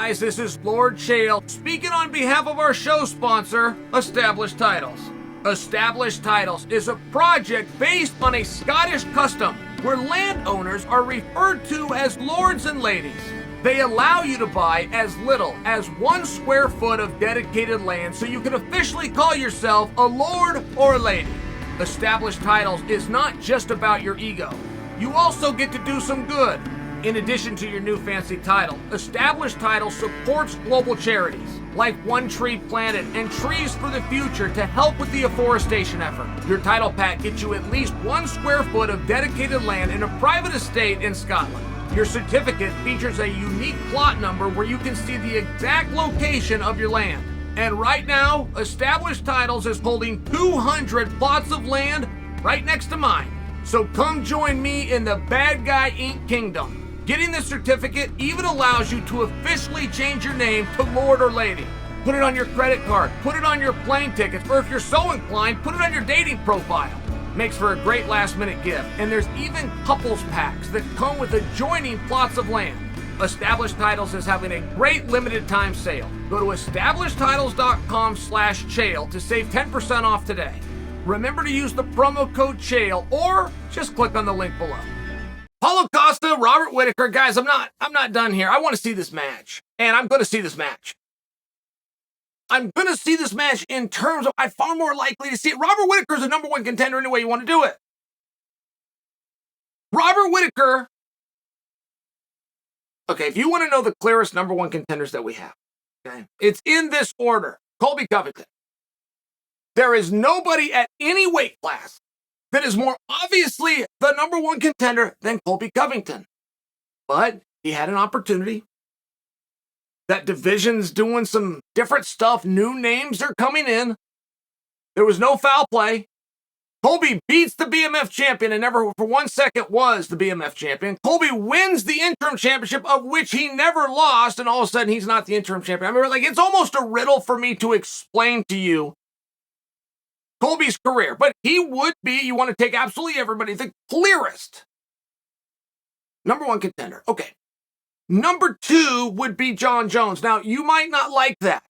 guys, this is Lord Chael speaking on behalf of our show sponsor, Established Titles. Established Titles is a project based on a Scottish custom where landowners are referred to as lords and ladies. They allow you to buy as little as 1 square foot of dedicated land so you can officially call yourself a lord or a lady. Established Titles is not just about your ego. You also get to do some good. In addition to your new fancy title, Established Titles supports global charities like One Tree Planet and Trees for the Future to help with the afforestation effort. Your title pack gets you at least 1 square foot of dedicated land in a private estate in Scotland. Your certificate features a unique plot number where you can see the exact location of your land. And right now, Established Titles is holding 200 plots of land right next to mine. So come join me in the Bad Guy Inc. Kingdom. Getting this certificate even allows you to officially change your name to Lord or Lady. Put it on your credit card, put it on your plane tickets, or if you're so inclined, put it on your dating profile. Makes for a great last-minute gift, and there's even couples packs that come with adjoining plots of land. Established Titles is having a great limited-time sale. Go to establishedtitles.com/Chael to save 10% off today. Remember to use the promo code Chael, or just click on the link below. Paulo Costa, Robert Whittaker, guys, I'm not done here. I want to see this match, and I'm going to see this match. I'm going to see this match in terms of I'm far more likely to see it. Robert Whittaker is a #1 contender any way you want to do it. Robert Whittaker. Okay, if you want to know the clearest #1 contenders that we have, okay, it's in this order. Colby Covington. There is nobody at any weight class that is more obviously the #1 contender than Colby Covington. But he had an opportunity. That division's doing some different stuff. New names are coming in. There was no foul play. Colby beats the BMF champion and never for 1 second was the BMF champion. Colby wins the interim championship of which he never lost, and all of a sudden he's not the interim champion. I remember, like, it's almost a riddle for me to explain to you Colby's career, but he would be, you want to take absolutely everybody, the clearest #1 contender. Okay. #2 would be Jon Jones. Now, you might not like that,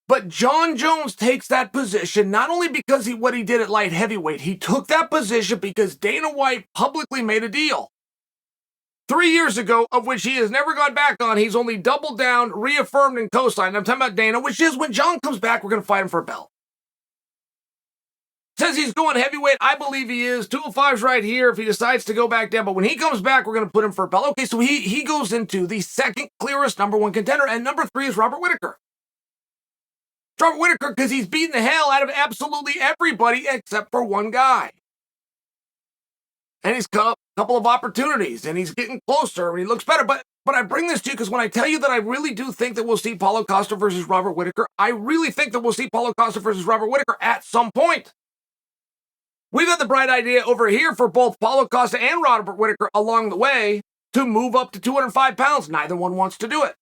but Jon Jones takes that position not only because what he did at light heavyweight, he took that position because Dana White publicly made a deal 3 years ago, of which he has never gone back on. He's only doubled down, reaffirmed, and co-signed. I'm talking about Dana, which is when Jon comes back, we're going to fight him for a belt. Says he's going heavyweight. I believe he is. 205's right here if he decides to go back down. But when he comes back, we're going to put him for a belt. Okay, so he goes into the second clearest #1 contender. And #3 is Robert Whittaker. Robert Whittaker, because he's beaten the hell out of absolutely everybody except for one guy. And he's got a couple of opportunities. And he's getting closer. And he looks better. But I bring this to you because when I tell you that I really do think that we'll see Paulo Costa versus Robert Whittaker, I really think that we'll see Paulo Costa versus Robert Whittaker at some point. We've had the bright idea over here for both Paulo Costa and Robert Whittaker along the way to move up to 205 pounds. Neither one wants to do it.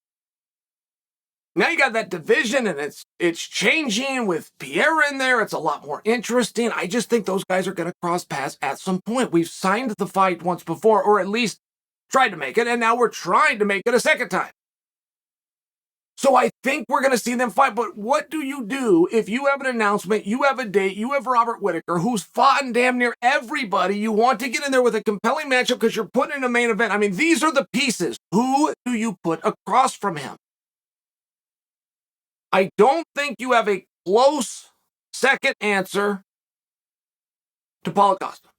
Now you got that division, and it's changing with Pierre in there. It's a lot more interesting. I just think those guys are going to cross paths at some point. We've signed the fight once before, or at least tried to make it, and now we're trying to make it a second time. So I think we're going to see them fight, but what do you do if you have an announcement, you have a date, you have Robert Whittaker, who's fought in damn near everybody, you want to get in there with a compelling matchup because you're putting in a main event. I mean, these are the pieces. Who do you put across from him? I don't think you have a close second answer to Paulo Costa.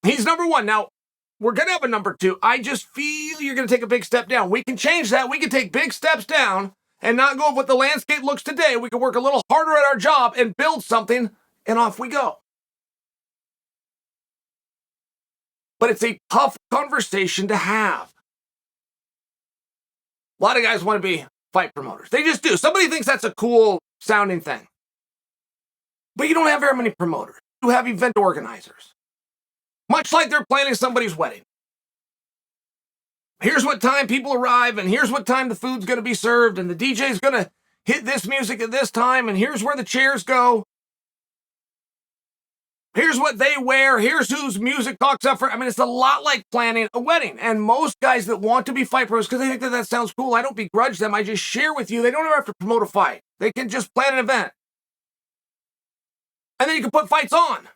He's #1. Now, we're going to have a #2. I just feel you're going to take a big step down. We can change that. We can take big steps down and not go with what the landscape looks today. We can work a little harder at our job and build something, and off we go. But it's a tough conversation to have. A lot of guys want to be fight promoters. They just do. Somebody thinks that's a cool sounding thing. But you don't have very many promoters. You have event organizers. Much like they're planning somebody's wedding. Here's what time people arrive, and here's what time the food's going to be served, and the DJ's going to hit this music at this time, and here's where the chairs go. Here's what they wear. Here's whose music talks up for. I mean, it's a lot like planning a wedding. And most guys that want to be fight pros, because they think that sounds cool, I don't begrudge them. I just share with you. They don't ever have to promote a fight. They can just plan an event. And then you can put fights on.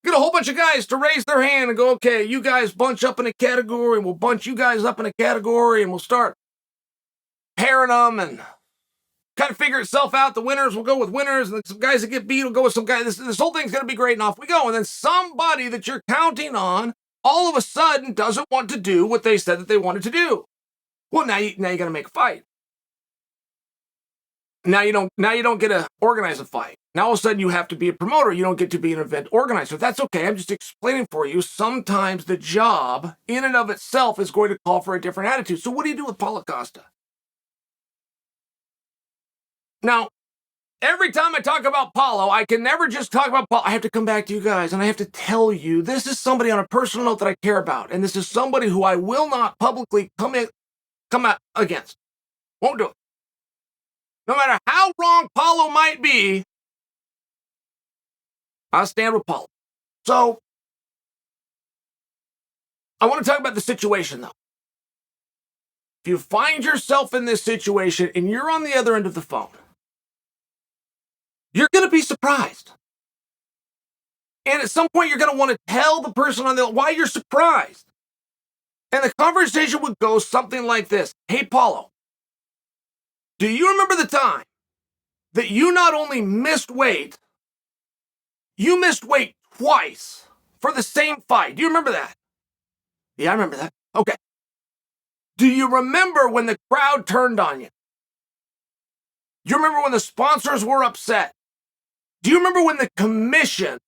Get a whole bunch of guys to raise their hand and go, okay, you guys bunch up in a category, and we'll bunch you guys up in a category, and we'll start pairing them and kind of figure itself out. The winners will go with winners, and then some guys that get beat will go with some guys. This whole thing's going to be great, and off we go. And then somebody that you're counting on all of a sudden doesn't want to do what they said that they wanted to do. Well, now you got to make a fight. Now you don't get to organize a fight. Now all of a sudden you have to be a promoter. You don't get to be an event organizer. That's okay. I'm just explaining for you. Sometimes the job in and of itself is going to call for a different attitude. So what do you do with Paulo Costa? Now, every time I talk about Paulo, I can never just talk about Paulo. I have to come back to you guys and I have to tell you, this is somebody on a personal note that I care about. And this is somebody who I will not publicly come out against. Won't do it. No matter how wrong Paulo might be, I'll stand with Paulo. So, I want to talk about the situation, though. If you find yourself in this situation and you're on the other end of the phone, you're going to be surprised. And at some point, you're going to want to tell the person on the why you're surprised. And the conversation would go something like this. Hey, Paulo, do you remember the time that you not only missed weight, you missed weight twice for the same fight? Do you remember that? Yeah, I remember that. Okay. Do you remember when the crowd turned on you? Do you remember when the sponsors were upset? Do you remember when the commission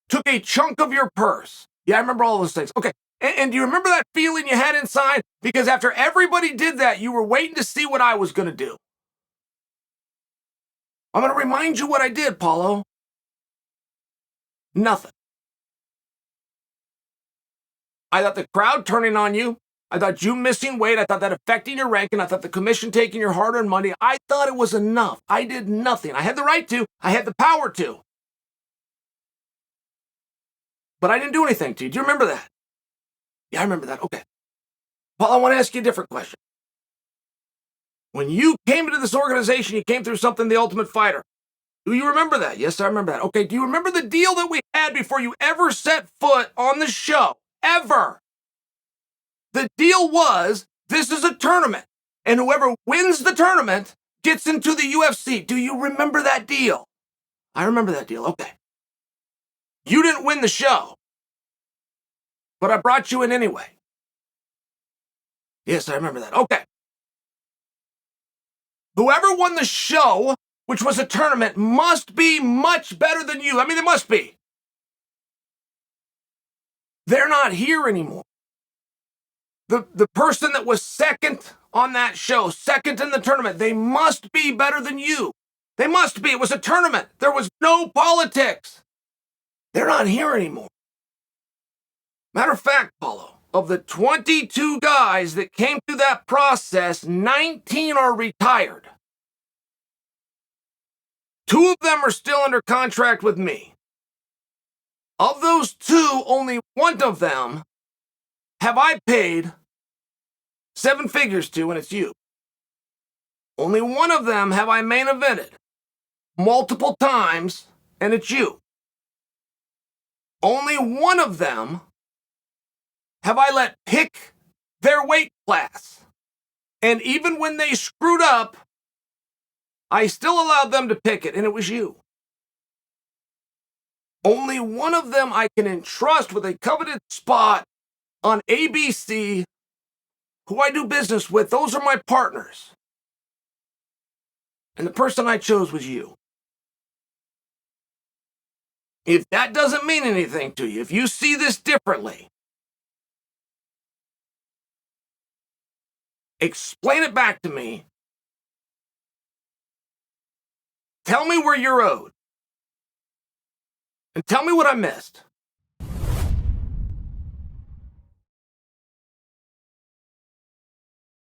took a chunk of your purse? Yeah, I remember all those things. Okay. And do you remember that feeling you had inside? Because after everybody did that, you were waiting to see what I was going to do. I'm going to remind you what I did, Paulo. Nothing. I thought the crowd turning on you, I thought you missing weight, I thought that affecting your ranking, I thought the commission taking your hard-earned money, I thought it was enough. I did nothing. I had the right to. I had the power to. But I didn't do anything to you. Do you remember that? Yeah, I remember that. Okay. Paul, I want to ask you a different question. When you came into this organization, you came through something, The Ultimate Fighter. Do you remember that? Yes, I remember that. Okay, do you remember the deal that we had before you ever set foot on the show? Ever. The deal was, this is a tournament, and whoever wins the tournament gets into the UFC. Do you remember that deal? I remember that deal. Okay. You didn't win the show, but I brought you in anyway. Yes, I remember that. Okay. Whoever won the show, which was a tournament, must be much better than you. I mean, they must be. They're not here anymore. The person that was second on that show, second in the tournament, they must be better than you. They must be. It was a tournament. There was no politics. They're not here anymore. Matter of fact, Paulo, of the 22 guys that came through that process, 19 are retired. 2 of them are still under contract with me. Of those 2, only one of them have I paid 7 figures to, and it's you. Only one of them have I main evented multiple times, and it's you. Only one of them have I let pick their weight class. And even when they screwed up, I still allowed them to pick it, and it was you. Only one of them I can entrust with a coveted spot on ABC, who I do business with. Those are my partners. And the person I chose was you. If that doesn't mean anything to you, if you see this differently, explain it back to me. Tell me where you're owed. And tell me what I missed.